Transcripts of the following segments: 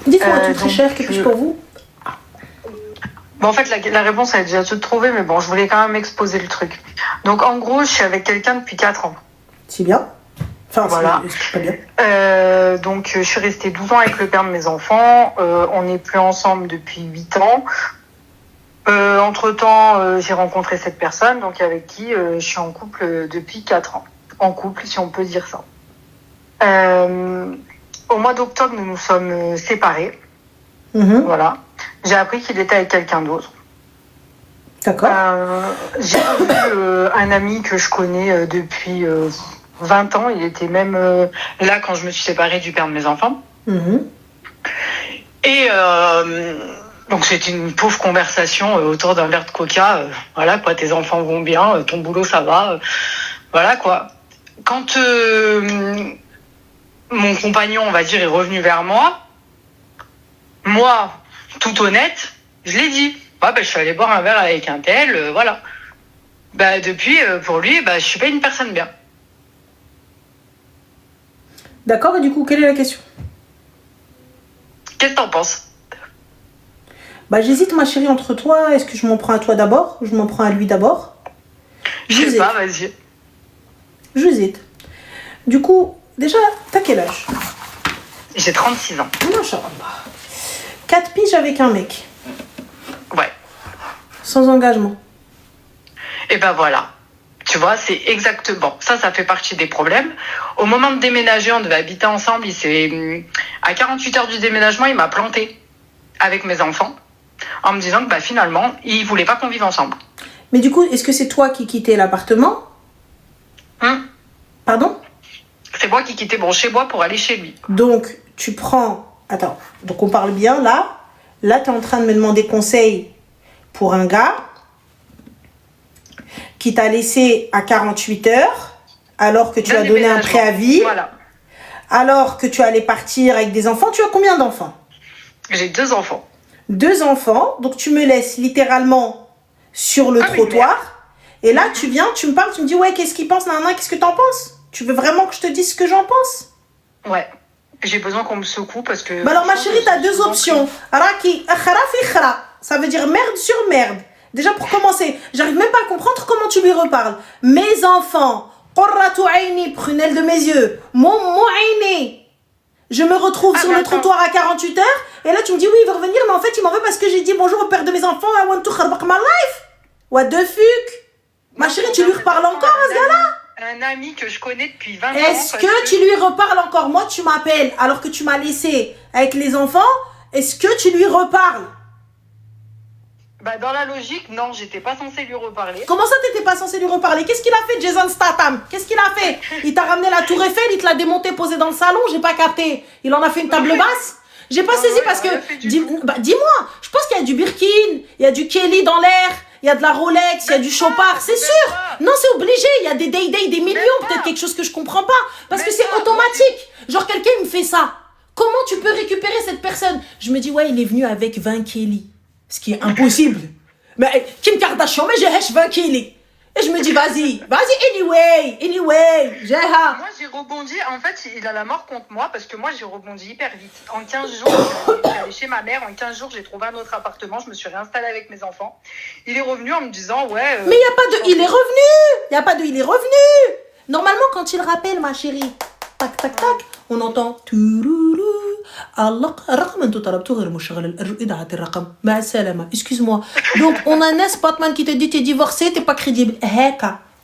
Dites-moi tout très cher, que puis-je pour vous? Bon, en fait, la réponse, elle est déjà toute trouvée, mais bon, je voulais quand même exposer le truc. Donc, en gros, je suis avec quelqu'un depuis 4 ans. C'est bien. Enfin, voilà. C'est pas bien. Donc, je suis restée 12 ans avec le père de mes enfants. On n'est plus ensemble depuis 8 ans. Entre-temps, j'ai rencontré cette personne, donc avec qui je suis en couple depuis 4 ans. En couple, si on peut dire ça. Au mois d'octobre, nous nous sommes séparés. Voilà. J'ai appris qu'il était avec quelqu'un d'autre. D'accord. J'ai vu un ami que je connais depuis 20 ans. Il était même là quand je me suis séparée du père de mes enfants. Et donc c'était une pauvre conversation autour d'un verre de coca. Voilà quoi, tes enfants vont bien, ton boulot ça va. Voilà quoi. Quand mon compagnon, on va dire, est revenu vers moi, tout honnête, je l'ai dit. Je suis allée boire un verre avec un tel, voilà. Depuis, pour lui, je suis pas une personne bien. D'accord, et du coup, quelle est la question? Qu'est-ce que t'en penses? J'hésite, ma chérie, entre toi. Est-ce que je m'en prends à toi d'abord ou je m'en prends à lui d'abord? Je sais pas, vas-y. J'hésite. Du coup, déjà, t'as quel âge? J'ai 36 ans. Machallah. 4 piges avec un mec. Ouais. Sans engagement. Et voilà. Tu vois, c'est exactement. Ça fait partie des problèmes. Au moment de déménager, on devait habiter ensemble. À 48 heures du déménagement, il m'a planté avec mes enfants en me disant que finalement, il voulait pas qu'on vive ensemble. Mais du coup, est-ce que c'est toi qui quittais l'appartement? Pardon? C'est moi qui quittais chez moi pour aller chez lui. Donc, tu prends... Attends, donc on parle bien là. Là, tu es en train de me demander conseil pour un gars qui t'a laissé à 48 heures alors que tu as donné un préavis. Voilà. Alors que tu allais partir avec des enfants. Tu as combien d'enfants? J'ai 2 enfants. 2 enfants. Donc, tu me laisses littéralement sur le trottoir. Et là, tu viens, tu me parles, tu me dis, ouais, qu'est-ce qu'il pense, nanana, qu'est-ce que t'en penses? Tu veux vraiment que je te dise ce que j'en pense? Ouais. J'ai besoin qu'on me secoue parce que... alors, ma chérie, t'as 2 options. Raki, ça veut dire merde sur merde. Déjà, pour commencer, j'arrive même pas à comprendre comment tu lui reparles. Mes enfants, prunelle de mes yeux, mon aïni. Je me retrouve sur le trottoir à 48 heures. Et là, tu me dis, oui, il veut revenir, mais en fait, il m'en veut parce que j'ai dit bonjour au père de mes enfants. I want to kharbaq my life. What the fuck? Ma chérie, tu lui reparles encore à ce gars-là? Un ami que je connais depuis 20 ans. Est-ce que tu lui reparles encore? Moi, tu m'appelles alors que tu m'as laissé avec les enfants. Est-ce que tu lui reparles? Dans la logique, non, j'étais pas censée lui reparler. Comment ça, t'étais pas censée lui reparler? Qu'est-ce qu'il a fait, Jason Statham? Qu'est-ce qu'il a fait? Il t'a ramené la tour Eiffel, il te l'a démonté, posé dans le salon, j'ai pas capté. Il en a fait une table basse? J'ai pas saisi parce que... Dis-moi, je pense qu'il y a du Birkin, il y a du Kelly dans l'air. Il y a de la Rolex, il y a du Chopard, c'est sûr. Non, c'est obligé. Il y a des day, des millions, peut-être quelque chose que je comprends pas. Parce que c'est automatique. Genre, quelqu'un me fait ça. Comment tu peux récupérer cette personne? Je me dis, ouais, il est venu avec 20 Kelly. Ce qui est impossible. Mais Kim Kardashian, mais j'ai 20 Kelly. Et je me dis, vas-y, anyway, j'ai Moi, j'ai rebondi. En fait, il a la mort contre moi parce que moi, j'ai rebondi hyper vite. En 15 jours, je suis allée chez ma mère. En 15 jours, j'ai trouvé un autre appartement. Je me suis réinstallée avec mes enfants. Il est revenu en me disant, ouais... Mais il n'y a pas de... Il est revenu. Il n'y a pas de... Il est revenu. Normalement, quand il rappelle, ma chérie, tac, tac, tac, on entend... Excuse-moi. Donc, on a Ness Batman qui te dit t'es divorcé, t'es pas crédible.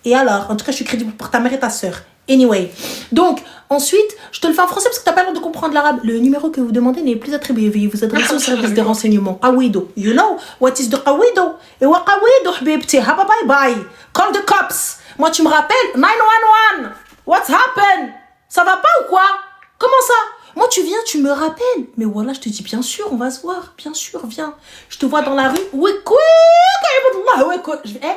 Et alors, en tout cas, je suis crédible pour ta mère et ta soeur. Anyway. Donc, ensuite, je te le fais en français parce que t'as pas l'air de comprendre l'arabe. Le numéro que vous demandez n'est plus attribué. Veuillez vous adresser au service de renseignement. Qawido. You know what is the Qawido? Et wa Qawido, habibti. Haba bye bye. Call the cops. Moi, tu me rappelles? 911. What's happened? Ça va pas ou quoi? Comment ça? Moi, tu viens, tu me rappelles. Mais voilà, je te dis, bien sûr, on va se voir. Bien sûr, viens. Je te vois dans la rue.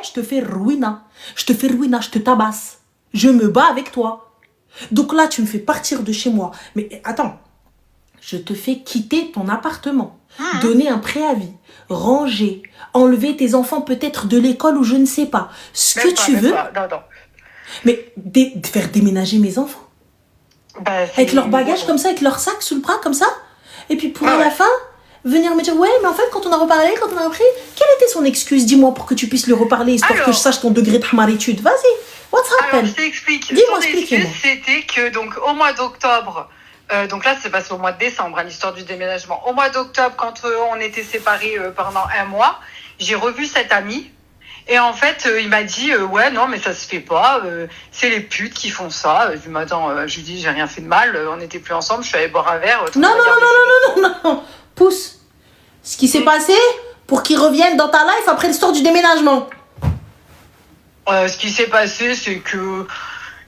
Je te fais ruina. Je te tabasse. Je me bats avec toi. Donc là, tu me fais partir de chez moi. Mais attends, je te fais quitter ton appartement. Donner un préavis. Ranger. Enlever tes enfants peut-être de l'école ou je ne sais pas. Ce que tu veux. Non. Mais faire déménager mes enfants. Avec leurs bagages comme ça, avec leurs sacs sous le bras comme ça. Et puis pour à la fin, venir me dire, ouais, mais en fait, quand on a reparlé, quand on a repris, quelle était son excuse? Dis-moi pour que tu puisses lui reparler, histoire que je sache ton degré de hamaritude. Vas-y, what's happened? Alors, je t'explique. Dis-moi, Son explique-moi. excuse, c'était que, donc, au mois d'octobre, donc là, c'est passé au mois de décembre, hein, l'histoire du déménagement. Au mois d'octobre, quand on était séparés pendant 1 mois, j'ai revu cet ami. Et en fait, il m'a dit, ouais, non, mais ça se fait pas. C'est les putes qui font ça. Je lui dis, attends, je lui dis, j'ai rien fait de mal. On n'était plus ensemble. Je suis allée boire un verre. Non, non. Pousse. Ce qui s'est passé pour qu'il revienne dans ta life après l'histoire du déménagement. Ce qui s'est passé, c'est que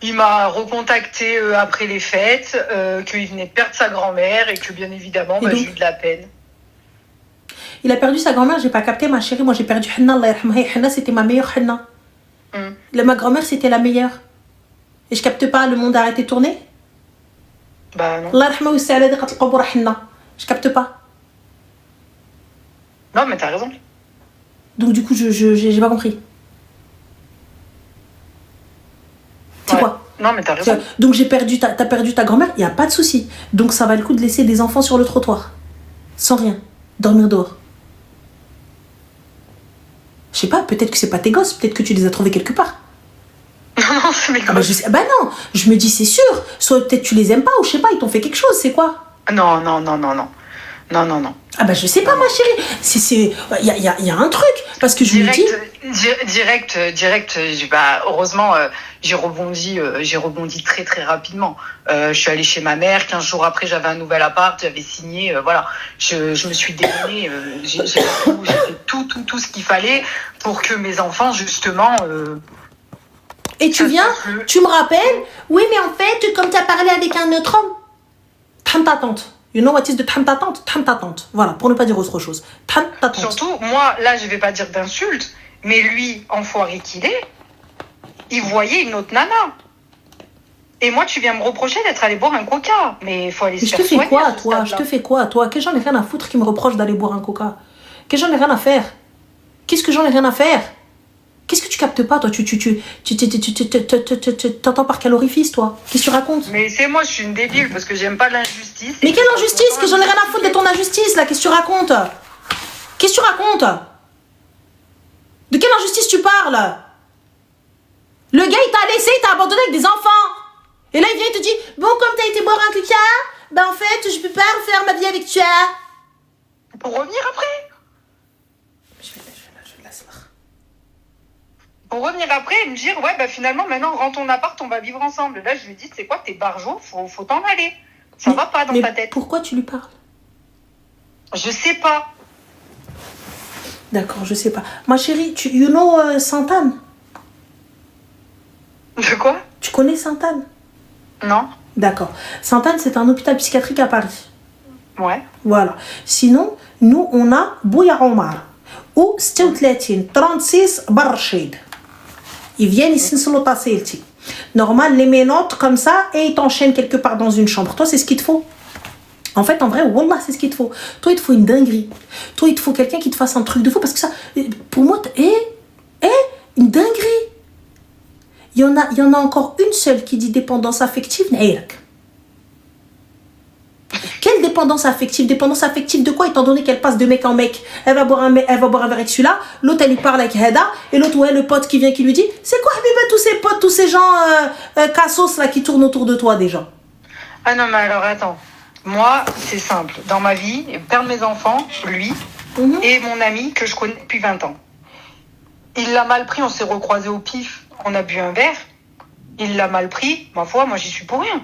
il m'a recontacté après les fêtes, qu'il venait de perdre sa grand-mère et que bien évidemment, j'ai eu de la peine. Il a perdu sa grand-mère, j'ai pas capté, ma chérie. Moi, j'ai perdu Henna, Allah yarhamha. Henna, c'était ma meilleure Henna. Ma grand-mère, c'était la meilleure. Et je capte pas, le monde a arrêté de tourner? Bah non. Allah yarhamha, c'est ala diqat al-qabour Henna. Je capte pas. Non, mais t'as raison. Donc, du coup, j'ai pas compris. C'est quoi? Non, mais t'as raison. Donc, t'as perdu ta grand-mère, il n'y a pas de souci. Donc, ça va le coup de laisser des enfants sur le trottoir. Sans rien. Dormir dehors. Je sais pas, peut-être que c'est pas tes gosses, peut-être que tu les as trouvés quelque part. Non, c'est mes gosses. Bah non, je me dis c'est sûr. Soit peut-être tu les aimes pas, ou je sais pas, ils t'ont fait quelque chose, c'est quoi? Non. Ah bah je sais pas, ma chérie. Il y a un truc, parce que je me dis... Direct, heureusement, j'ai rebondi très très rapidement. Je suis allée chez ma mère, 15 jours après j'avais un nouvel appart, j'avais signé, voilà. Je me suis démenée, j'ai fait tout ce qu'il fallait pour que mes enfants, justement... Et tu viens, tu me rappelles, oui mais en fait, comme tu as parlé avec un autre homme, t'aimes ta tante. You know what is the t'aimes ta tante. Voilà, pour ne pas dire autre chose. T'aimes ta tante. Surtout, moi, là, je vais pas dire d'insulte, mais lui, enfoiré qu'il est, il voyait une autre nana. Et moi, tu viens me reprocher d'être allé boire un coca. Mais il faut aller se faire soigner. Je te fais quoi, toi? Que j'en ai rien à foutre qui me reproche d'aller boire un coca? Que j'en ai rien à faire? Qu'est-ce que j'en ai rien à faire? Qu'est-ce que tu captes pas, toi? Tu t'entends par quel orifice, toi? Qu'est-ce que tu racontes? Mais c'est moi, je suis une débile parce que j'aime pas l'injustice. Mais quelle injustice? Que j'en ai rien à foutre de ton injustice, là? Qu'est-ce que tu racontes? Qu'est-ce que tu racontes? De quelle injustice tu parles? Le gars, il t'a laissé, il t'a abandonné avec des enfants. Et là, il vient et te dit, bon, comme t'as été boire un coca, ben en fait, je peux pas refaire ma vie avec toi. Pour revenir après? Je vais l'asseoir. Pour revenir après et me dire, ouais, bah finalement, maintenant, rends ton appart, on va vivre ensemble. Là, je lui dis, c'est quoi, t'es barjot, faut t'en aller. Ça va pas dans ta tête. Pourquoi tu lui parles? Je sais pas. D'accord, je sais pas. Ma chérie, you know Sainte-Anne? De quoi? Tu connais Sainte-Anne? Non. D'accord. Sainte-Anne, c'est un hôpital psychiatrique à Paris. Ouais. Voilà. Sinon, nous, on a Bouya Omar. Ou 36 Barchid. Ils viennent ici sur l'hôtel. Normal, les ménotes comme ça et ils t'enchaînent quelque part dans une chambre. Toi, c'est ce qu'il te faut. En fait, en vrai, wallah, c'est ce qu'il te faut. Toi, il te faut une dinguerie. Toi, il te faut quelqu'un qui te fasse un truc de fou. Parce que ça, pour moi, une dinguerie. Il y en a encore une seule qui dit dépendance affective. Quelle dépendance affective? Dépendance affective de quoi? Étant donné qu'elle passe de mec en mec. Elle va boire un verre avec celui-là. L'autre, elle lui parle avec Heda. Et l'autre, ouais, le pote qui vient qui lui dit, c'est quoi, Habiba, tous ces potes, tous ces gens cassos là qui tournent autour de toi déjà? Ah non, mais alors attends. Moi, c'est simple. Dans ma vie, père de mes enfants, lui, et mon ami que je connais depuis 20 ans. Il l'a mal pris, on s'est recroisés au pif. On a bu un verre. Il l'a mal pris. Ma foi, moi, j'y suis pour rien.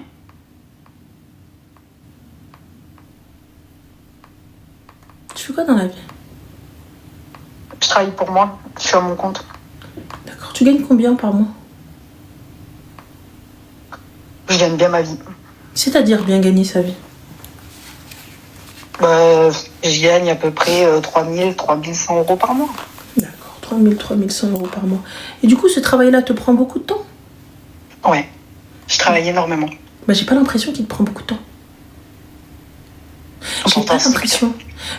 Tu fais quoi dans la vie? Je travaille pour moi. Je suis à mon compte. D'accord. Tu gagnes combien par mois? Je gagne bien ma vie. C'est-à-dire bien gagner sa vie? Je gagne à peu près 3100 euros par mois. D'accord. 3100 euros par mois. Et du coup, ce travail-là te prend beaucoup de temps? Ouais. Je travaille énormément. Bah, j'ai pas l'impression qu'il te prend beaucoup de temps. J'ai pas l'impression.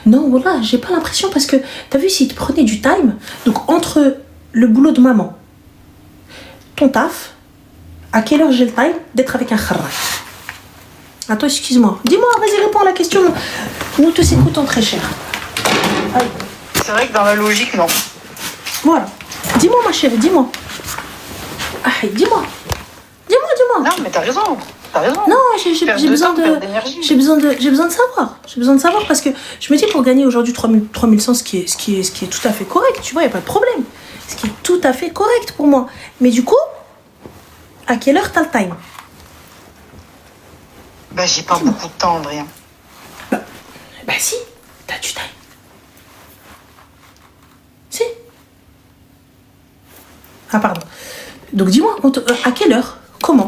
Non, voilà, j'ai pas l'impression parce que, t'as vu, s'il te prenait du time, donc entre le boulot de maman, ton taf, à quelle heure j'ai le time d'être avec un kharraj? Attends, excuse-moi. Dis-moi, vas-y, réponds à la question. Nous tous écoutons très cher. Allez. C'est vrai que dans la logique, non. Voilà. Dis-moi, ma chérie, dis-moi. Ah, dis-moi. Dis-moi. Non, mais t'as raison. Non, j'ai besoin de savoir. J'ai besoin de savoir parce que je me dis pour gagner aujourd'hui 3100, ce qui est tout à fait correct, tu vois, il n'y a pas de problème. Ce qui est tout à fait correct pour moi. Mais du coup, à quelle heure t'as le time? Bah, j'ai pas beaucoup de temps, André. Bah si, t'as du time. Si. Ah, pardon. Donc dis-moi, à quelle heure? Comment?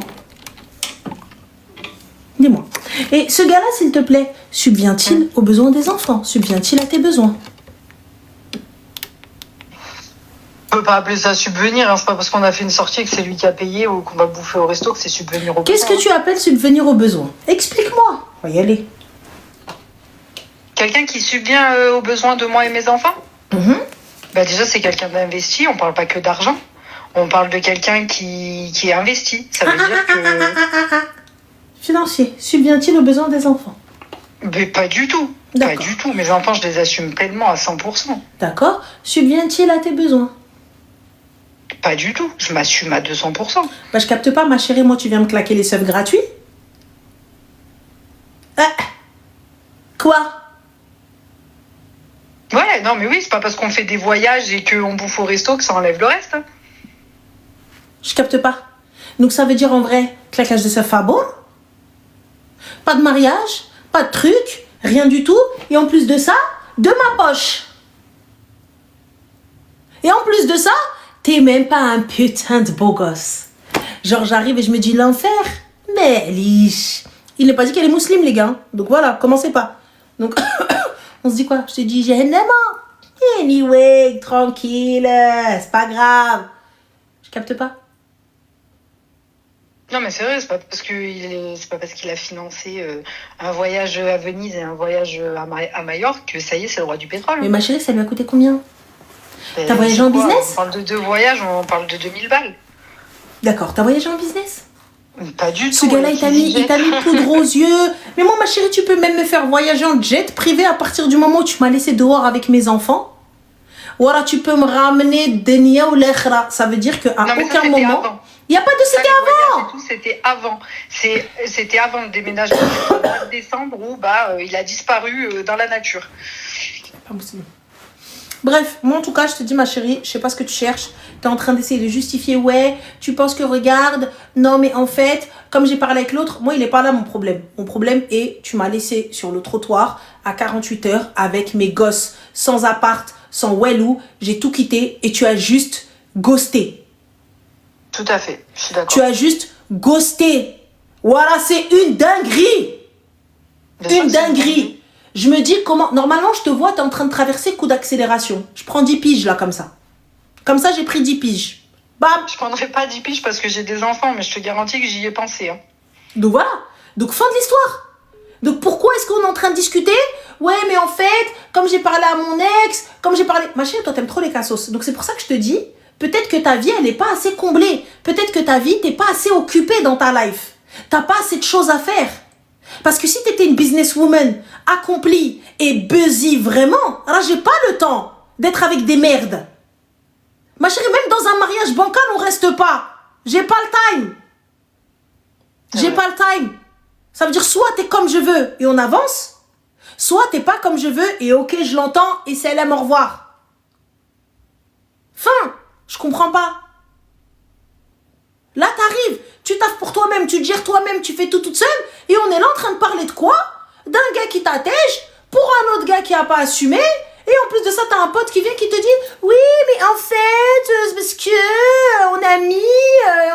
Dis-moi. Et ce gars-là, s'il te plaît, subvient-il aux besoins des enfants? Subvient-il à tes besoins? On peut pas appeler ça subvenir, hein. C'est pas parce qu'on a fait une sortie que c'est lui qui a payé ou qu'on va bouffer au resto que c'est subvenir aux besoins. Qu'est-ce que tu appelles subvenir aux besoins? Explique-moi. On va y aller. Quelqu'un qui subvient aux besoins de moi et mes enfants? Bah déjà, c'est quelqu'un d'investi, on parle pas que d'argent. On parle de quelqu'un qui est investi. Ça veut dire que... Financier. Subvient-il aux besoins des enfants? Mais pas du tout. Pas du tout. Mes enfants, je les assume pleinement à 100%. D'accord. Subvient-il à tes besoins? Pas du tout. Je m'assume à 200%. Bah, je capte pas, ma chérie. Moi, tu viens me claquer les seufs gratuits? Quoi? Ouais, non, mais oui, c'est pas parce qu'on fait des voyages et qu'on bouffe au resto que ça enlève le reste. Hein. Je capte pas. Donc, ça veut dire en vrai, claquage de seufs à bon? Pas de mariage, pas de truc, rien du tout. Et en plus de ça, de ma poche. Et en plus de ça, t'es même pas un putain de beau gosse. Genre, j'arrive et je me dis l'enfer. Mais liche. Il n'est pas dit qu'elle est musulmane, les gars. Donc voilà, commencez pas. Donc, on se dit quoi? Je te dis, j'ai un amant. Anyway, tranquille, c'est pas grave. Je capte pas. Non, mais c'est vrai, c'est pas parce qu'il a financé un voyage à Venise et un voyage à Majorque que ça y est, c'est le roi du pétrole. Mais ma chérie, ça lui a coûté combien? T'as voyagé en business? On parle de 2 voyages, on parle de 2000 balles. D'accord, t'as voyagé en business? Pas du tout. Ce gars-là, il t'a mis poudre aux yeux. Mais moi, ma chérie, tu peux même me faire voyager en jet privé à partir du moment où tu m'as laissé dehors avec mes enfants. Ou alors, tu peux me ramener Denia ou l'Ekhra. Ça veut dire qu'à aucun moment... Avant. Il n'y a pas de c'était avant. C'était avant. C'était avant le déménagement. C'était au mois de décembre où il a disparu dans la nature. Pas possible. Bref, moi en tout cas, je te dis ma chérie, je sais pas ce que tu cherches. Tu es en train d'essayer de justifier, ouais, tu penses que regarde, non mais en fait, comme j'ai parlé avec l'autre, moi il est pas là mon problème. Mon problème est, tu m'as laissé sur le trottoir à 48 heures avec mes gosses, sans appart, sans wellou, j'ai tout quitté et tu as juste ghosté. Tout à fait, je suis d'accord. Tu as juste ghosté. Voilà, c'est une dinguerie. Une dinguerie. Je me dis comment... Normalement, je te vois, tu es en train de traverser coup d'accélération. Je prends 10 piges là, comme ça. Comme ça, j'ai pris 10 piges. Bam. Je prendrai pas 10 piges parce que j'ai des enfants, mais je te garantis que j'y ai pensé. Hein. Donc voilà. Donc fin de l'histoire. Donc pourquoi est-ce qu'on est en train de discuter? Ouais, mais en fait, comme j'ai parlé à mon ex, comme j'ai parlé... Ma chérie, toi, t'aimes trop les cassos. Donc c'est pour ça que je te dis... Peut-être que ta vie, elle n'est pas assez comblée. Peut-être que ta vie, t'es pas assez occupée dans ta life. T'as pas assez de choses à faire. Parce que si t'étais une businesswoman accomplie et busy vraiment, alors j'ai pas le temps d'être avec des merdes. Ma chérie, même dans un mariage bancal, on reste pas. J'ai pas le time. J'ai pas le time. Ça veut dire soit t'es comme je veux et on avance, soit t'es pas comme je veux et ok, je l'entends et c'est LM, au revoir. Fin. Je comprends pas. Là, t'arrives, tu taffes pour toi-même, tu te gères toi-même, tu fais tout toute seule, et on est là en train de parler de quoi? D'un gars qui t'attège, pour un autre gars qui a pas assumé, et en plus de ça, t'as un pote qui vient qui te dit « Oui, mais en fait, c'est parce que on a mis,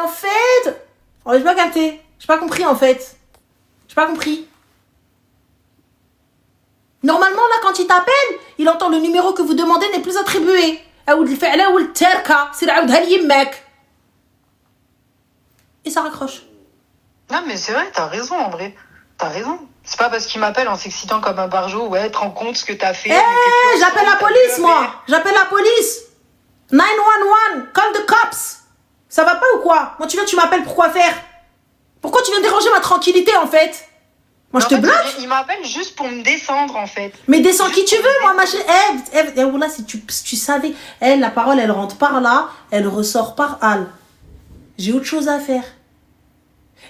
en fait... » Oh, j'ai pas capté, j'ai pas compris en fait. J'ai pas compris. Normalement, là, quand il t'appelle, il entend le numéro que vous demandez n'est plus attribué. Et ça raccroche. Non, mais c'est vrai, t'as raison, en vrai. T'as raison. C'est pas parce qu'il m'appelle en s'excitant comme un barjot, ouais, te rends compte ce que t'as fait. J'appelle la police, moi. J'appelle la police. 911, call the cops. Ça va pas ou quoi? Moi, tu m'appelles pour quoi faire? Pourquoi tu viens déranger ma tranquillité, en fait? Moi, je te bloque. Il m'appelle juste pour me descendre, en fait. Mais descends qui tu veux, moi, ma chérie. Là, si tu savais, la parole, elle rentre par là, elle ressort par Al. J'ai autre chose à faire.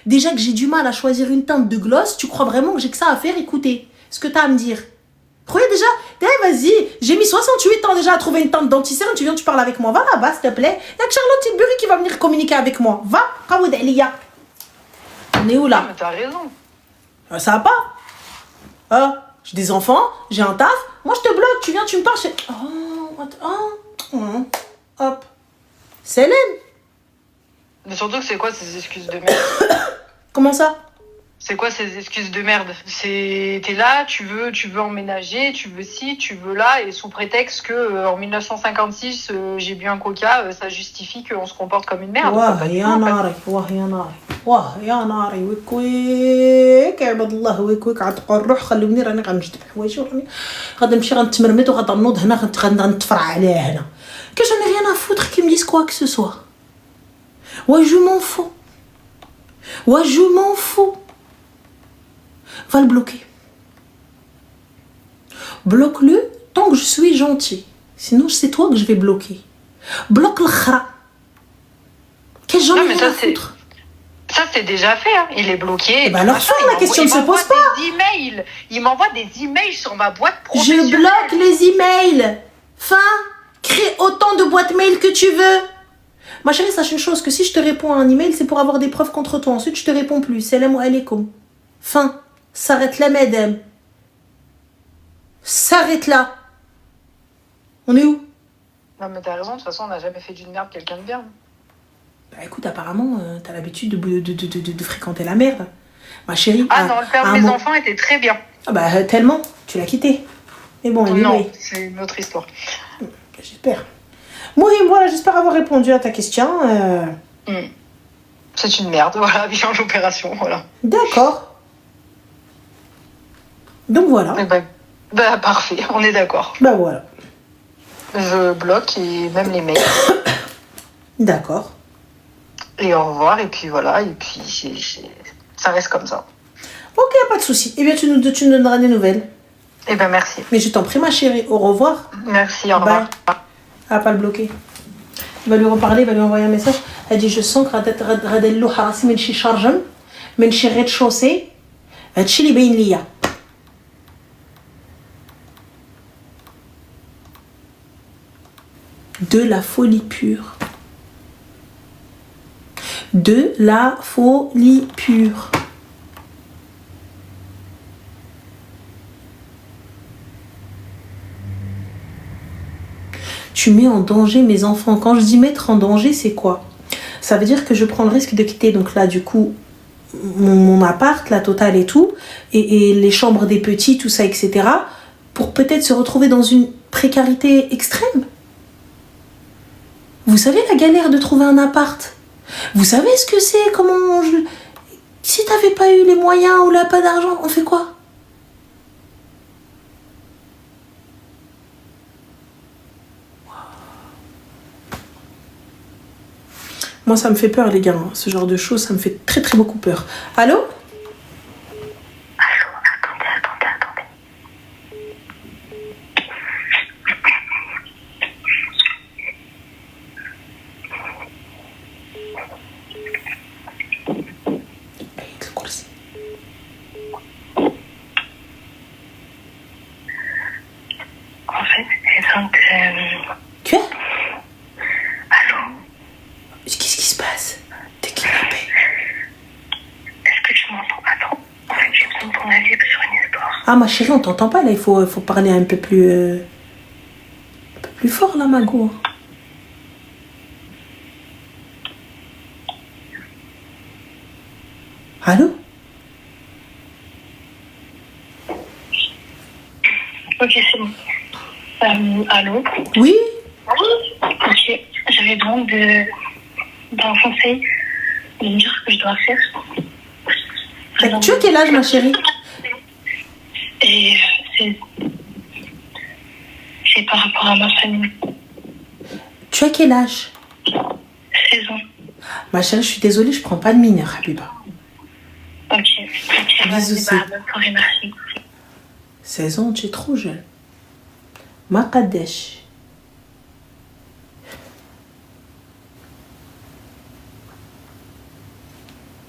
Déjà que j'ai du mal à choisir une teinte de gloss, tu crois vraiment que j'ai que ça à faire? Écoutez, ce que t'as à me dire. Croyez déjà, vas-y, j'ai mis 68 ans déjà à trouver une teinte dentaire, tu viens, tu parles avec moi. Va là-bas, s'il te plaît. Il y a Charlotte Tilbury qui va venir communiquer avec moi. Va, Kawoud Aliya. On est où là? Mais t'as raison. Ça va pas? J'ai des enfants, j'ai un taf. Moi, je te bloque, tu viens, tu me parles. Hop. C'est Hélène. Mais surtout que c'est quoi ces excuses de merde? Comment ça? C'est quoi ces excuses de merde? T'es là, tu veux emménager, tu veux ci, tu veux là, et sous prétexte que en 1956 j'ai bu un coca, ça justifie qu'on se comporte comme une merde. يا ناري ويك عباد الله ويك عتقوا الروح خلوني راني غنجد بحوايجي وراني غادي نمشي غنتمرمد وغادي نوض هنا غنتفرع عليها هنا que j'en ai rien à foutre qu'ils me disent quoi que ce soit. Ouais, je m'en fous. Va le bloquer. Bloque-le tant que je suis gentil. Sinon, c'est toi que je vais bloquer. Bloque le khra. Qu'est-ce que j'en ai rien à foutre? Ça, c'est déjà fait. Hein. Il est bloqué. Et ben alors, la question ne se pose pas. Il m'envoie des emails sur ma boîte professionnelle. Je bloque les emails. Fin. Crée autant de boîtes mail que tu veux. Ma chérie, sache une chose, que si je te réponds à un email, c'est pour avoir des preuves contre toi. Ensuite, je te réponds plus. Salam alaikum. Fin. S'arrête là, madame. S'arrête là. On est où? Non, mais t'as raison, de toute façon, on n'a jamais fait d'une merde quelqu'un de bien. Bah écoute, apparemment, t'as l'habitude de fréquenter la merde. Ma chérie... Ah non, le père de mes enfants était très bien. Ah bah tellement, tu l'as quitté. Mais bon, non, c'est une autre histoire. J'espère. Moi, voilà, j'espère avoir répondu à ta question. C'est une merde, voilà, bien l'opération, voilà. D'accord. Donc voilà. Bah parfait, on est d'accord. Bah voilà. Je bloque et même les mails. D'accord. Et au revoir, et puis voilà, et puis ça reste comme ça. Ok, pas de souci. Eh bien, tu nous donneras des nouvelles. Eh ben merci. Mais je t'en prie, ma chérie, au revoir. Merci, au revoir. Bye. Elle va pas le bloquer. Il va lui reparler, il va lui envoyer un message. Elle dit, je sens que غادي اللوحة راسي من شي شارجم من شي rez-de-chaussée. هادشي اللي باين ليا. De la folie pure. De la folie pure. Tu mets en danger mes enfants. Quand je dis mettre en danger, c'est quoi? Ça veut dire que je prends le risque de quitter, donc là, du coup, mon appart, la totale et tout, et les chambres des petits, tout ça, etc., pour peut-être se retrouver dans une précarité extrême. Vous savez la galère de trouver un appart? Vous savez ce que c'est? Si t'avais pas eu les moyens ou là pas d'argent, on fait quoi? Moi, ça me fait peur, les gars. Ce genre de choses, ça me fait très, très beaucoup peur. Allô? Allô, attendez. En fait, c'est donc... Quoi? Allô? Qu'est-ce qui se passe? T'es kidnappé? Est-ce que tu m'entends? Attends, en fait, j'ai besoin de ton avis sur une histoire. Ah, ma chérie, on t'entend pas, là. Il faut parler un peu plus fort, là, Mago. Allô? Ok, c'est bon. Allô? Oui? Ok, j'avais besoin d'un conseil, de me dire ce que je dois faire. Tu as quel âge, ma chérie? Et c'est par rapport à ma famille. Tu as quel âge? 16 ans. Ma chérie, je suis désolée, je prends pas de mineur, Habiba. Ok. Bisous, Vas-y, c'est. bonne soirée, merci. 16 ans, tu es trop jeune. Ma Kadesh.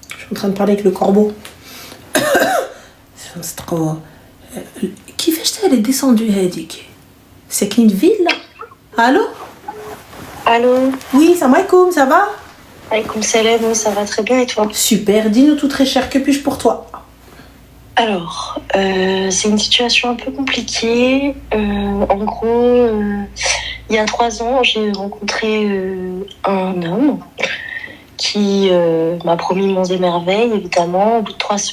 Je suis en train de parler avec le corbeau. C'est trop. كيفاش elle est descendue هذيك ساكنين في فيلا Allô Allô, Oui, salam alaikum, ça va alaykoum salam, ça va très bien et toi? Super, dis-nous tout très cher, que puis-je pour toi Alors, c'est une situation un peu compliquée. En gros, il y a 3 ans, j'ai rencontré un homme qui m'a promis monts et merveilles, évidemment. Au bout de 3 semaines,